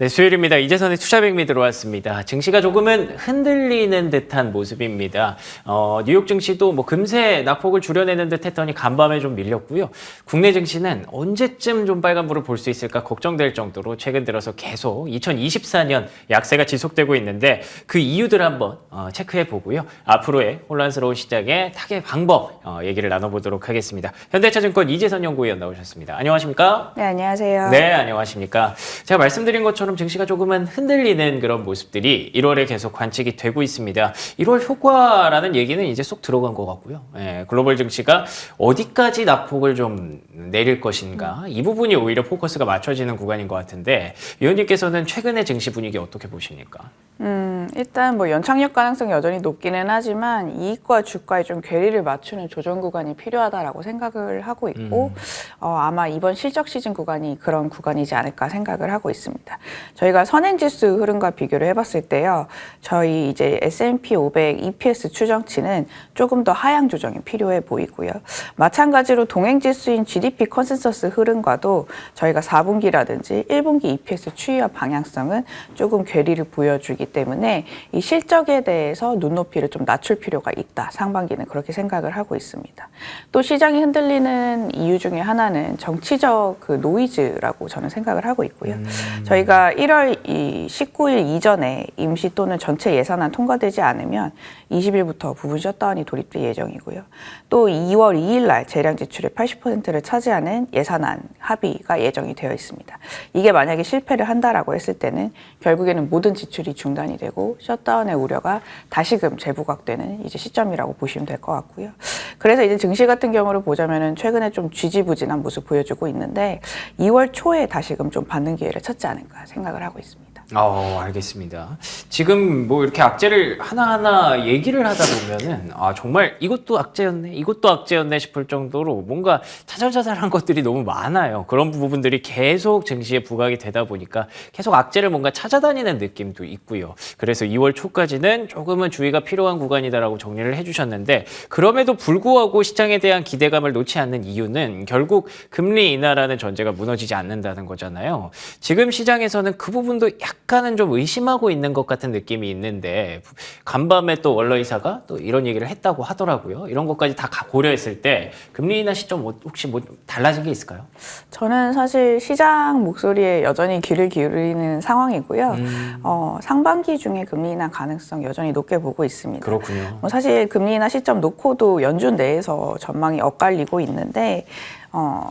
네, 수요일입니다. 이재선의 투자백미 들어왔습니다. 증시가 조금은 흔들리는 듯한 모습입니다. 뉴욕 증시도 뭐 금세 낙폭을 줄여내는 듯 했더니 간밤에 좀 밀렸고요. 국내 증시는 언제쯤 좀 빨간불을 볼 수 있을까 걱정될 정도로 최근 들어서 계속 2024년 약세가 지속되고 있는데 그 이유들 한번 체크해 보고요. 앞으로의 혼란스러운 시장의 타겟 방법 얘기를 나눠보도록 하겠습니다. 현대차증권 이재선 연구위원 나오셨습니다. 안녕하십니까? 네, 안녕하세요. 네, 안녕하십니까? 제가 말씀드린 것처럼 증시가 조금은 흔들리는 그런 모습들이 1월에 계속 관측이 되고 있습니다. 1월 효과라는 얘기는 이제 쏙 들어간 것 같고요. 글로벌 증시가 어디까지 낙폭을 좀 내릴 것인가 이 부분이 오히려 포커스가 맞춰지는 구간인 것 같은데 위원님께서는 최근의 증시 분위기 어떻게 보십니까? 일단 뭐 연착륙 가능성이 여전히 높기는 하지만 이익과 주가에 좀 괴리를 맞추는 조정 구간이 필요하다라고 생각을 하고 있고 아마 이번 실적 시즌 구간이 그런 구간이지 않을까 생각을 하고 있습니다. 저희가 선행지수 흐름과 비교를 해봤을 때요. 저희 이제 S&P 500 EPS 추정치는 조금 더 하향 조정이 필요해 보이고요. 마찬가지로 동행지수인 GDP 컨센서스 흐름과도 저희가 4분기라든지 1분기 EPS 추이와 방향성은 조금 괴리를 보여주기 때문에 이 실적에 대해서 눈높이를 좀 낮출 필요가 있다. 상반기는 그렇게 생각을 하고 있습니다. 또 시장이 흔들리는 이유 중에 하나는 정치적 그 노이즈라고 저는 생각을 하고 있고요. 저희가 1월 19일 이전에 임시 또는 전체 예산안 통과되지 않으면 20일부터 부분 셧다운이 도입될 예정이고요. 또 2월 2일 날 재량 지출의 80%를 차지하는 예산안 합의가 예정이 되어 있습니다. 이게 만약에 실패를 한다라고 했을 때는 결국에는 모든 지출이 중단이 되고 셧다운의 우려가 다시금 재부각되는 이제 시점이라고 보시면 될 것 같고요. 그래서 이제 증시 같은 경우를 보자면은 최근에 좀 지지부진한 모습 보여주고 있는데 2월 초에 다시금 좀 받는 기회를 찾지 않을까 생각을 하고 있습니다. 알겠습니다. 지금 뭐 이렇게 악재를 하나하나 얘기를 하다 보면은 정말 이것도 악재였네, 이것도 악재였네 싶을 정도로 뭔가 자잘자잘한 것들이 너무 많아요. 그런 부분들이 계속 증시에 부각이 되다 보니까 계속 악재를 뭔가 찾아다니는 느낌도 있고요. 그래서 2월 초까지는 조금은 주의가 필요한 구간이다라고 정리를 해주셨는데 그럼에도 불구하고 시장에 대한 기대감을 놓지 않는 이유는 결국 금리 인하라는 전제가 무너지지 않는다는 거잖아요. 지금 시장에서는 그 부분도 약간은 좀 의심하고 있는 것 같은 느낌이 있는데 간밤에 또 원로이사가 또 이런 얘기를 했다고 하더라고요. 이런 것까지 다 고려했을 때 금리 인하 시점 혹시 뭐 달라진 게 있을까요? 저는 사실 시장 목소리에 여전히 귀를 기울이는 상황이고요. 상반기 중에 금리 인하 가능성 여전히 높게 보고 있습니다. 그렇군요. 사실 금리 인하 시점 놓고도 연준 내에서 전망이 엇갈리고 있는데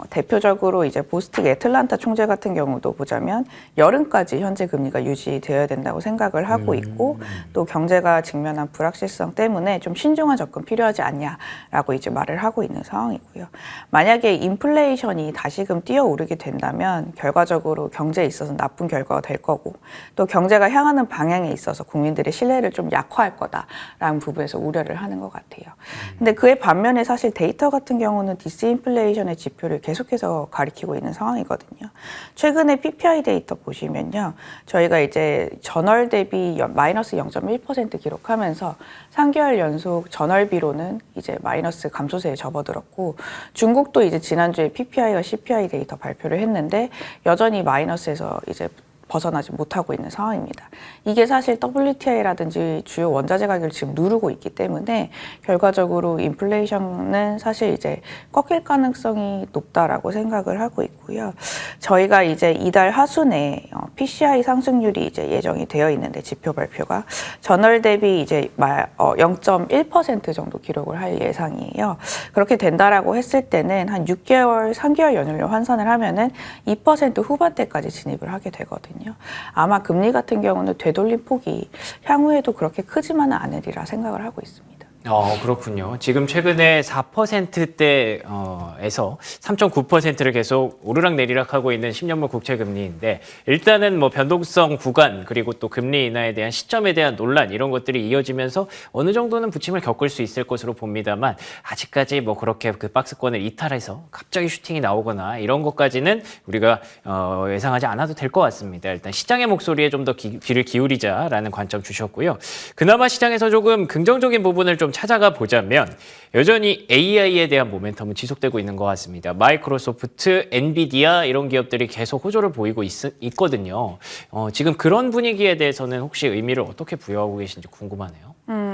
대표적으로 이제 보스틱 애틀란타 총재 같은 경우도 보자면 여름까지 현재 금리가 유지되어야 된다고 생각을 하고 있고 또 경제가 직면한 불확실성 때문에 좀 신중한 접근 필요하지 않냐라고 이제 말을 하고 있는 상황이고요. 만약에 인플레이션이 다시금 뛰어오르게 된다면 결과적으로 경제에 있어서 나쁜 결과가 될 거고 또 경제가 향하는 방향에 있어서 국민들의 신뢰를 좀 약화할 거다라는 부분에서 우려를 하는 것 같아요. 근데 그에 반면에 사실 데이터 같은 경우는 디스인플레이션의 지표를 계속해서 가리키고 있는 상황이거든요. 최근에 PPI 데이터 보시면요. 저희가 이제 전월 대비 마이너스 0.1% 기록하면서 3개월 연속 전월비로는 이제 마이너스 감소세에 접어들었고 중국도 이제 지난주에 PPI와 CPI 데이터 발표를 했는데 여전히 마이너스에서 이제 벗어나지 못하고 있는 상황입니다. 이게 사실 WTI라든지 주요 원자재 가격을 지금 누르고 있기 때문에 결과적으로 인플레이션은 사실 이제 꺾일 가능성이 높다라고 생각을 하고 있고요. 저희가 이제 이달 하순에 PCI 상승률이 이제 예정이 되어 있는데 지표 발표가 전월 대비 이제 0.1% 정도 기록을 할 예상이에요. 그렇게 된다라고 했을 때는 한 6개월, 3개월 연율로 환산을 하면은 2% 후반대까지 진입을 하게 되거든요. 아마 금리 같은 경우는 되돌림 폭이 향후에도 그렇게 크지만은 않으리라 생각을 하고 있습니다. 그렇군요. 지금 최근에 4%대에서 3.9%를 계속 오르락 내리락 하고 있는 10년물 국채 금리인데 일단은 뭐 변동성 구간 그리고 또 금리 인하에 대한 시점에 대한 논란 이런 것들이 이어지면서 어느 정도는 부침을 겪을 수 있을 것으로 봅니다만 아직까지 뭐 그렇게 그 박스권을 이탈해서 갑자기 슈팅이 나오거나 이런 것까지는 우리가 예상하지 않아도 될 것 같습니다. 일단 시장의 목소리에 좀 더 귀를 기울이자라는 관점 주셨고요. 그나마 시장에서 조금 긍정적인 부분을 좀 좀 찾아가 보자면 여전히 AI에 대한 모멘텀은 지속되고 있는 것 같습니다. 마이크로소프트, 엔비디아 이런 기업들이 계속 호조를 보이고 있거든요. 지금 그런 분위기에 대해서는 혹시 의미를 어떻게 부여하고 계신지 궁금하네요.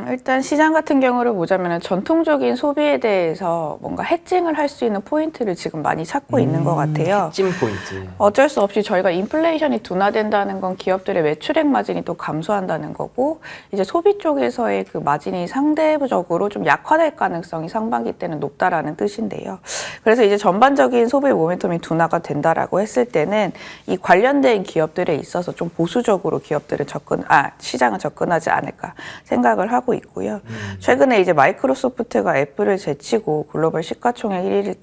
일단 시장 같은 경우를 보자면 전통적인 소비에 대해서 뭔가 해칭을 할 수 있는 포인트를 지금 많이 찾고 있는 것 같아요. 찜 포인트. 어쩔 수 없이 저희가 인플레이션이 둔화된다는 건 기업들의 매출액 마진이 또 감소한다는 거고, 이제 소비 쪽에서의 그 마진이 상대적으로 좀 약화될 가능성이 상반기 때는 높다라는 뜻인데요. 그래서 이제 전반적인 소비 모멘텀이 둔화가 된다라고 했을 때는 이 관련된 기업들에 있어서 좀 보수적으로 기업들은 시장은 접근하지 않을까 생각을 하고 있고요. 최근에 이제 마이크로소프트가 애플을 제치고 글로벌 시가총액 1위를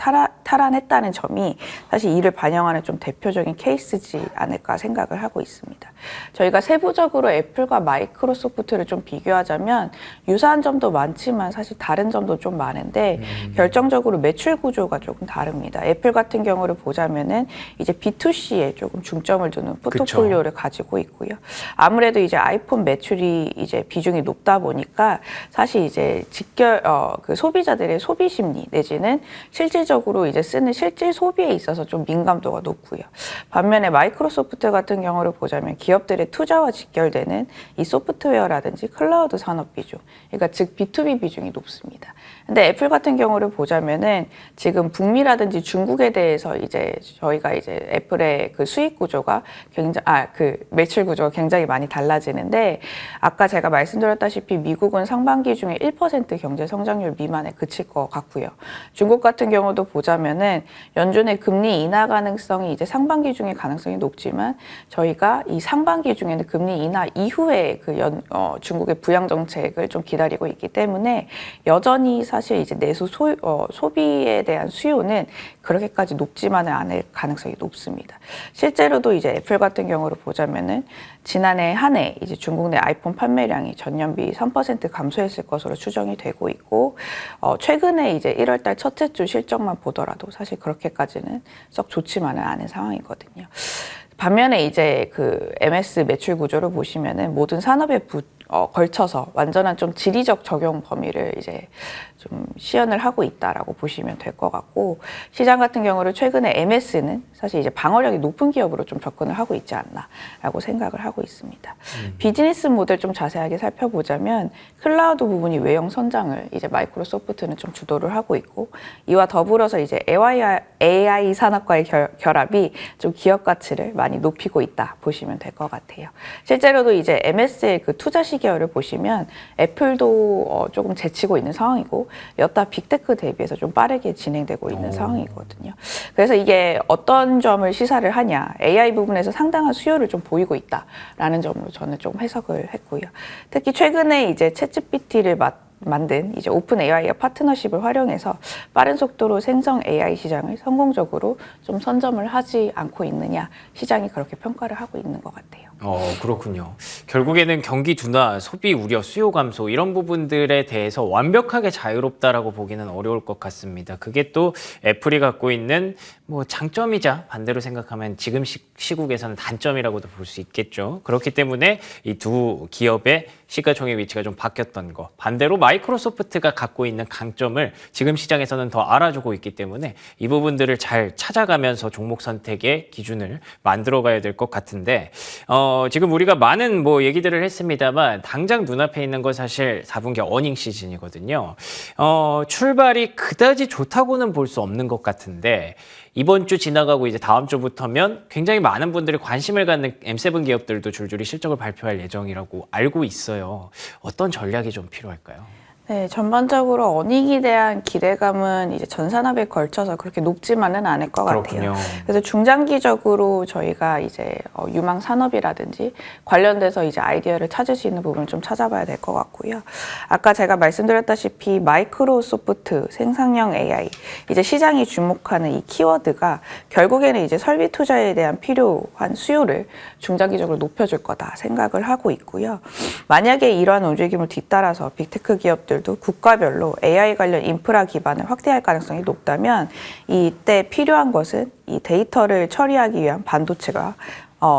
탈환했다는 점이 사실 이를 반영하는 좀 대표적인 케이스지 않을까 생각을 하고 있습니다. 저희가 세부적으로 애플과 마이크로소프트를 좀 비교하자면 유사한 점도 많지만 사실 다른 점도 좀 많은데 결정적으로 매출 구조가 조금 다릅니다. 애플 같은 경우를 보자면은 이제 B2C에 조금 중점을 두는 포트폴리오를 가지고 있고요. 아무래도 이제 아이폰 매출이 이제 비중이 높다 보니까 사실 이제 그 소비자들의 소비 심리 내지는 실질적으로 이제 쓰는 실질 소비에 있어서 좀 민감도가 높고요. 반면에 마이크로소프트 같은 경우를 보자면 기업들의 투자와 직결되는 이 소프트웨어라든지 클라우드 산업 비중, 그러니까 즉 B2B 비중이 높습니다. 근데 애플 같은 경우를 보자면은 지금 북미라든지 중국에 대해서 이제 저희가 이제 애플의 그 수익 구조가 그 매출 구조가 굉장히 많이 달라지는데, 아까 제가 말씀드렸다시피 미국은 상반기 중에 1% 경제 성장률 미만에 그칠 것 같고요. 중국 같은 경우도 보자면은 연준의 금리 인하 가능성이 이제 상반기 중에 가능성이 높지만 저희가 이 상반기 중에는 금리 인하 이후에 중국의 부양 정책을 좀 기다리고 있기 때문에 여전히 사실 이제 내수 소비에 대한 수요는 그렇게까지 높지만은 않을 가능성이 높습니다. 실제로도 이제 애플 같은 경우를 보자면은 지난해 한 해 이제 중국 내 아이폰 판매량이 전년비 3% 감소했을 것으로 추정이 되고 있고, 최근에 이제 1월달 첫째 주 실적만 보더라도 사실 그렇게까지는 썩 좋지만은 않은 상황이거든요. 반면에 이제 그 MS 매출 구조를 보시면은 모든 산업에 걸쳐서 완전한 좀 지리적 적용 범위를 이제 좀 시연을 하고 있다라고 보시면 될 것 같고, 시장 같은 경우를 최근에 MS는 사실 이제 방어력이 높은 기업으로 좀 접근을 하고 있지 않나라고 생각을 하고 있습니다. 비즈니스 모델 좀 자세하게 살펴보자면 클라우드 부분이 외형 선장을 이제 마이크로소프트는 좀 주도를 하고 있고, 이와 더불어서 이제 AI 산업과의 결합이 좀 기업 가치를 많이 높이고 있다 보시면 될 것 같아요. 실제로도 이제 MS의 그 투자 시기열을 보시면 애플도 조금 제치고 있는 상황이고, 여타 빅테크 대비해서 좀 빠르게 진행되고 있는 상황이거든요. 그래서 이게 어떤 점을 시사를 하냐, AI 부분에서 상당한 수요를 좀 보이고 있다라는 점으로 저는 좀 해석을 했고요. 특히 최근에 이제 챗GPT를 만든 이제 오픈 AI와 파트너십을 활용해서 빠른 속도로 생성 AI 시장을 성공적으로 좀 선점을 하지 않고 있느냐, 시장이 그렇게 평가를 하고 있는 것 같아요. 그렇군요. 결국에는 경기 둔화, 소비 우려, 수요 감소 이런 부분들에 대해서 완벽하게 자유롭다라고 보기는 어려울 것 같습니다. 그게 또 애플이 갖고 있는 뭐 장점이자 반대로 생각하면 지금 시국에서는 단점이라고도 볼 수 있겠죠. 그렇기 때문에 이 두 기업의 시가총액 위치가 좀 바뀌었던 거. 반대로 마이크로소프트가 갖고 있는 강점을 지금 시장에서는 더 알아주고 있기 때문에 이 부분들을 잘 찾아가면서 종목 선택의 기준을 만들어가야 될 것 같은데, 지금 우리가 많은 뭐 얘기들을 했습니다만 당장 눈앞에 있는 건 사실 4분기 어닝 시즌이거든요. 출발이 그다지 좋다고는 볼 수 없는 것 같은데, 이번 주 지나가고 이제 다음 주부터면 굉장히 많은 분들이 관심을 갖는 M7 기업들도 줄줄이 실적을 발표할 예정이라고 알고 있어요. 어떤 전략이 좀 필요할까요? 네, 전반적으로 어닝에 대한 기대감은 이제 전 산업에 걸쳐서 그렇게 높지만은 않을 것 그렇군요. 같아요. 그래서 중장기적으로 저희가 이제 유망 산업이라든지 관련돼서 이제 아이디어를 찾을 수 있는 부분을 좀 찾아봐야 될 것 같고요. 아까 제가 말씀드렸다시피 마이크로소프트 생산형 AI, 이제 시장이 주목하는 이 키워드가 결국에는 이제 설비 투자에 대한 필요한 수요를 중장기적으로 높여줄 거다 생각을 하고 있고요. 만약에 이러한 움직임을 뒤따라서 빅테크 기업들 도 국가별로 AI 관련 인프라 기반을 확대할 가능성이 높다면 이때 필요한 것은 이 데이터를 처리하기 위한 반도체가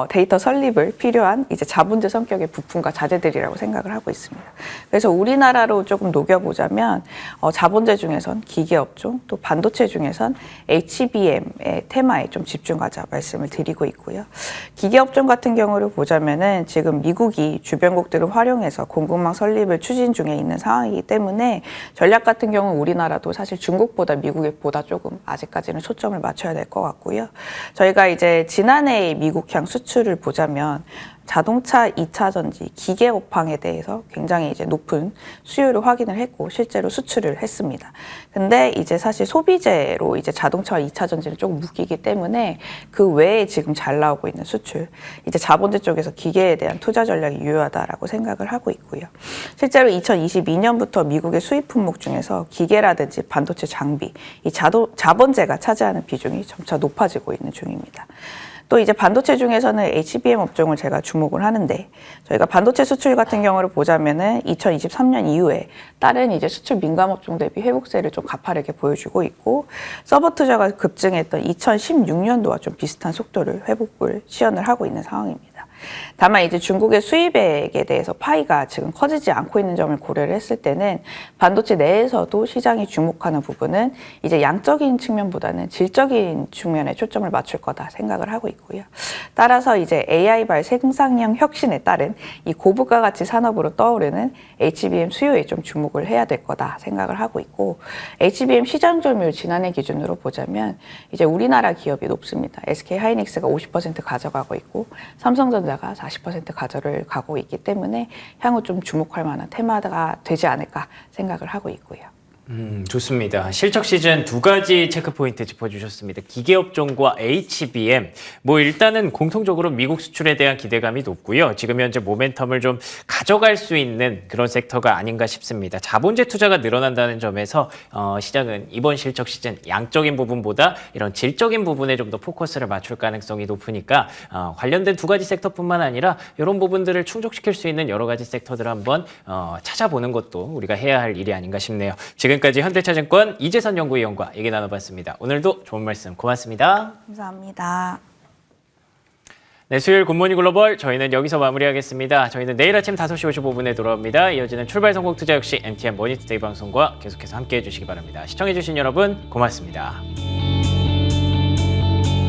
데이터 설립을 필요한 이제 자본제 성격의 부품과 자재들이라고 생각을 하고 있습니다. 그래서 우리나라로 조금 녹여보자면 자본제 중에선 기계업종 또 반도체 중에선 HBM의 테마에 좀 집중하자 말씀을 드리고 있고요. 기계업종 같은 경우를 보자면은 지금 미국이 주변국들을 활용해서 공급망 설립을 추진 중에 있는 상황이기 때문에 전략 같은 경우 우리나라도 사실 중국보다 미국보다 조금 아직까지는 초점을 맞춰야 될 것 같고요. 저희가 이제 지난해 미국향 수출을 보자면 자동차 2차 전지, 기계 업황에 대해서 굉장히 이제 높은 수요를 확인을 했고 실제로 수출을 했습니다. 근데 이제 사실 소비재로 이제 자동차와 2차 전지는 조금 묶이기 때문에 그 외에 지금 잘 나오고 있는 수출, 이제 자본재 쪽에서 기계에 대한 투자 전략이 유효하다라고 생각을 하고 있고요. 실제로 2022년부터 미국의 수입 품목 중에서 기계라든지 반도체 장비, 이 자본재가 차지하는 비중이 점차 높아지고 있는 중입니다. 또 이제 반도체 중에서는 HBM 업종을 제가 주목을 하는데 저희가 반도체 수출 같은 경우를 보자면은 2023년 이후에 다른 이제 수출 민감 업종 대비 회복세를 좀 가파르게 보여주고 있고 서버 투자가 급증했던 2016년도와 좀 비슷한 속도를 회복을 시현을 하고 있는 상황입니다. 다만 이제 중국의 수입액에 대해서 파이가 지금 커지지 않고 있는 점을 고려를 했을 때는 반도체 내에서도 시장이 주목하는 부분은 이제 양적인 측면보다는 질적인 측면에 초점을 맞출 거다 생각을 하고 있고요. 따라서 이제 AI발 생산형 혁신에 따른 이 고부가 가치 산업으로 떠오르는 HBM 수요에 좀 주목을 해야 될 거다 생각을 하고 있고 HBM 시장 점유율 지난해 기준으로 보자면 이제 우리나라 기업이 높습니다. SK 하이닉스가 50% 가져가고 있고 삼성전자가 40% 가져를 가고 있기 때문에 향후 좀 주목할 만한 테마가 되지 않을까 생각을 하고 있고요. 좋습니다. 실적 시즌 두 가지 체크포인트 짚어주셨습니다. 기계업종과 HBM. 뭐 일단은 공통적으로 미국 수출에 대한 기대감이 높고요. 지금 현재 모멘텀을 좀 가져갈 수 있는 그런 섹터가 아닌가 싶습니다. 자본재 투자가 늘어난다는 점에서 시장은 이번 실적 시즌 양적인 부분보다 이런 질적인 부분에 좀 더 포커스를 맞출 가능성이 높으니까 관련된 두 가지 섹터뿐만 아니라 이런 부분들을 충족시킬 수 있는 여러 가지 섹터들을 한번 찾아보는 것도 우리가 해야 할 일이 아닌가 싶네요. 지금까지 현대차증권 이재선 연구위원과 얘기 나눠봤습니다. 오늘도 좋은 말씀 고맙습니다. 감사합니다. 네, 수요일 굿모닝 글로벌 저희는 여기서 마무리하겠습니다. 저희는 내일 아침 5시 55분에 돌아옵니다. 이어지는 출발 성공 투자 역시 MTN 머니투데이 방송과 계속해서 함께해 주시기 바랍니다. 시청해 주신 여러분 고맙습니다.